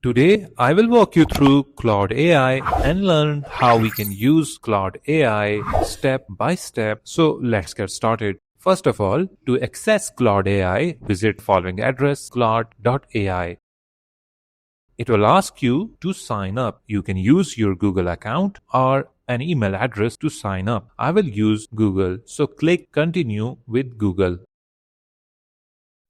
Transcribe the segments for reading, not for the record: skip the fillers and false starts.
Today, I will walk you through Claude AI and learn how we can use Claude AI step by step. So let's get started. First of all, to access Claude AI, visit following address claude.ai. It will ask you to sign up. You can use your Google account or an email address to sign up. I will use Google, so click continue with Google.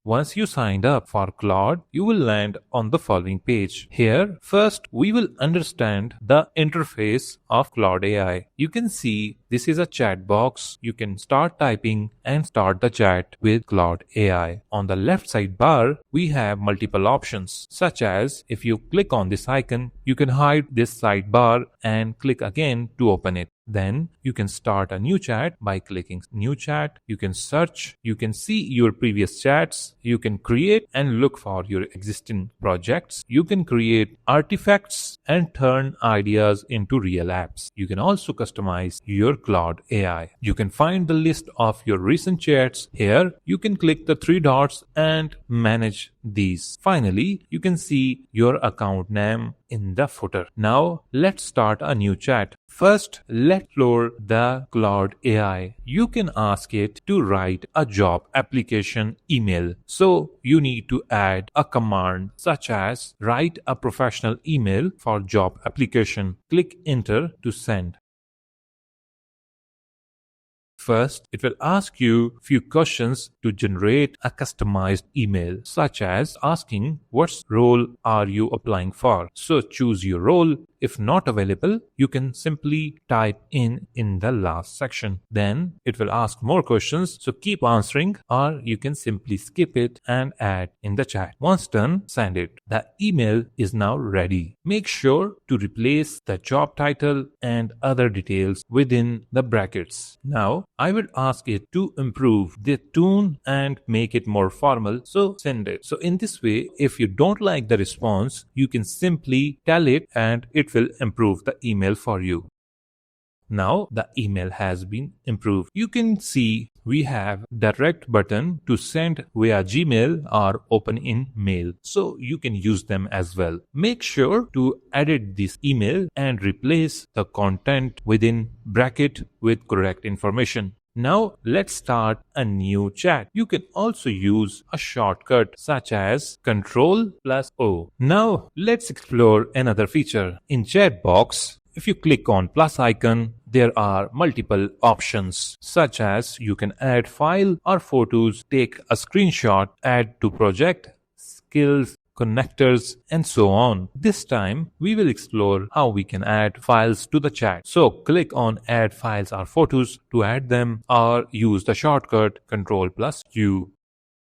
Once you signed up for Claude, you will land on the following page. Here, first we will understand the interface of Claude AI. You can see this is a chat box. You can start typing and start the chat with Claude AI. On the left side bar, we have multiple options, such as if you click on this icon, you can hide this sidebar and click again to open it. Then you can start a new chat by clicking new chat. You can search, you can see your previous chats, you can create and look for your existing projects. You can create artifacts and turn ideas into real apps. You can also customize your Claude AI. You can find the list of your recent chats here. You can click the three dots and manage these. Finally, you can see your account name in the footer. Now, let's start a new chat. First, let's explore the Claude AI. You can ask it to write a job application email. So, you need to add a command such as write a professional email for job application. Click enter to send. First, it will ask you few questions to generate a customized email, such as asking what role are you applying for. So choose your role. If not available, you can simply type in the last section. Then it will ask more questions, so keep answering, or you can simply skip it and add in the chat. Once done, send it. The email is now ready. Make sure to replace the job title and other details within the brackets. Now, I would ask it to improve the tone and make it more formal, so send it. So in this way, if you don't like the response, you can simply tell it and it will improve the email for you. Now the email has been improved. You can see we have direct button to send via Gmail or open in mail. So you can use them as well. Make sure to edit this email and replace the content within bracket with correct information. Now let's start a new chat. You can also use a shortcut such as Ctrl+O. Now let's explore another feature. In chat box, if you click on plus icon, there are multiple options such as you can add file or photos, take a screenshot, add to project, skills, connectors, and so on. This time, we will explore how we can add files to the chat. So click on add files or photos to add them, or use the shortcut Ctrl+Q.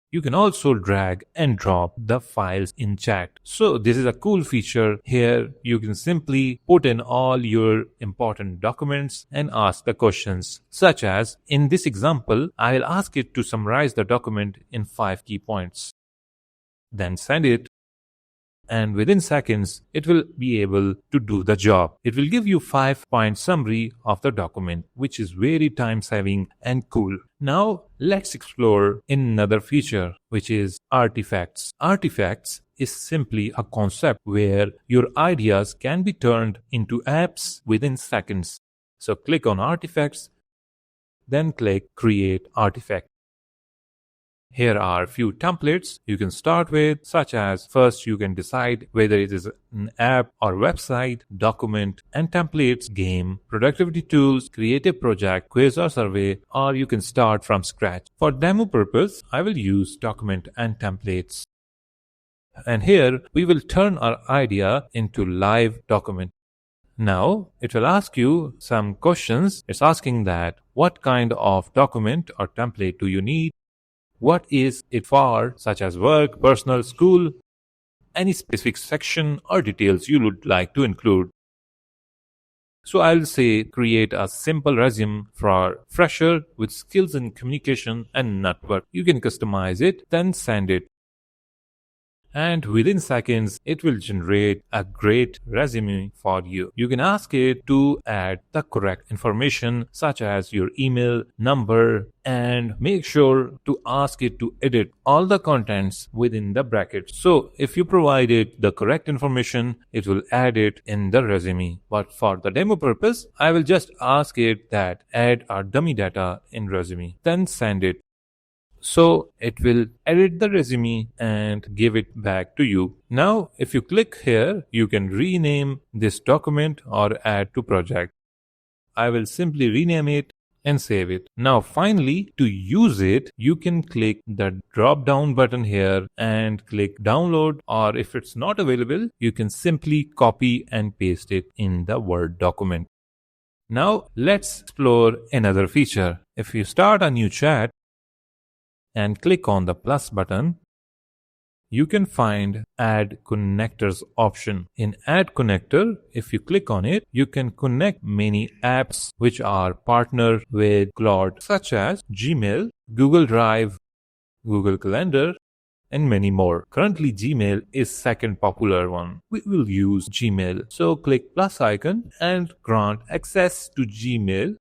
You can also drag and drop the files in chat. So this is a cool feature. Here you can simply put in all your important documents and ask the questions, such as in this example, I will ask it to summarize the document in 5 key points. Then send it, and within seconds it will be able to do the job. It will give you 5-point summary of the document, which is very time saving and cool. Now let's explore another feature, which is artifacts. Artifacts is simply a concept where your ideas can be turned into apps within seconds. So click on artifacts, then click create artifact. Here are a few templates you can start with, such as first you can decide whether it is an app or website, document and templates, game, productivity tools, creative project, quiz or survey, or you can start from scratch. For demo purpose, I will use document and templates. And here we will turn our idea into live document. Now it will ask you some questions. It's asking that what kind of document or template do you need? What is it for, such as work, personal, school, any specific section or details you would like to include. So I'll say create a simple resume for fresher with skills in communication and network. You can customize it, then send it. and within seconds it will generate a great resume for you. You can ask it to add the correct information such as your email, number, and make sure to ask it to edit all the contents within the brackets. So if you provide it the correct information, it will add it in the resume. But for the demo purpose, I will just ask it that add our dummy data in resume, then send it. So it will edit the resume and give it back to you. Now, if you click here, you can rename this document or add to project. I will simply rename it and save it. Now finally, to use it, you can click the drop down button here and click download, or if it's not available, you can simply copy and paste it in the Word document. Now let's explore another feature. If you start a new chat and click on the plus button, you can find Add Connectors option. In Add Connector, if you click on it, you can connect many apps which are partnered with Claude, such as Gmail, Google Drive, Google Calendar, and many more. Currently, Gmail is second popular one. We will use Gmail. So click plus icon and grant access to Gmail.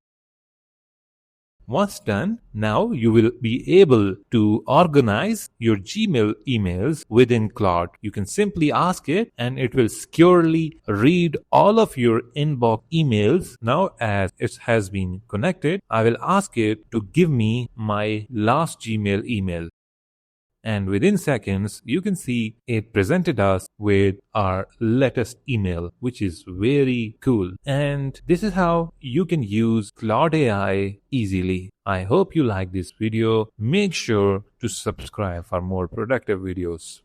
Once done, now you will be able to organize your Gmail emails within Claude. You can simply ask it and it will securely read all of your inbox emails. Now, as it has been connected, I will ask it to give me my last Gmail email. And within seconds, you can see it presented us with our latest email, which is very cool. And this is how you can use Claude AI easily. I hope you like this video. Make sure to subscribe for more productive videos.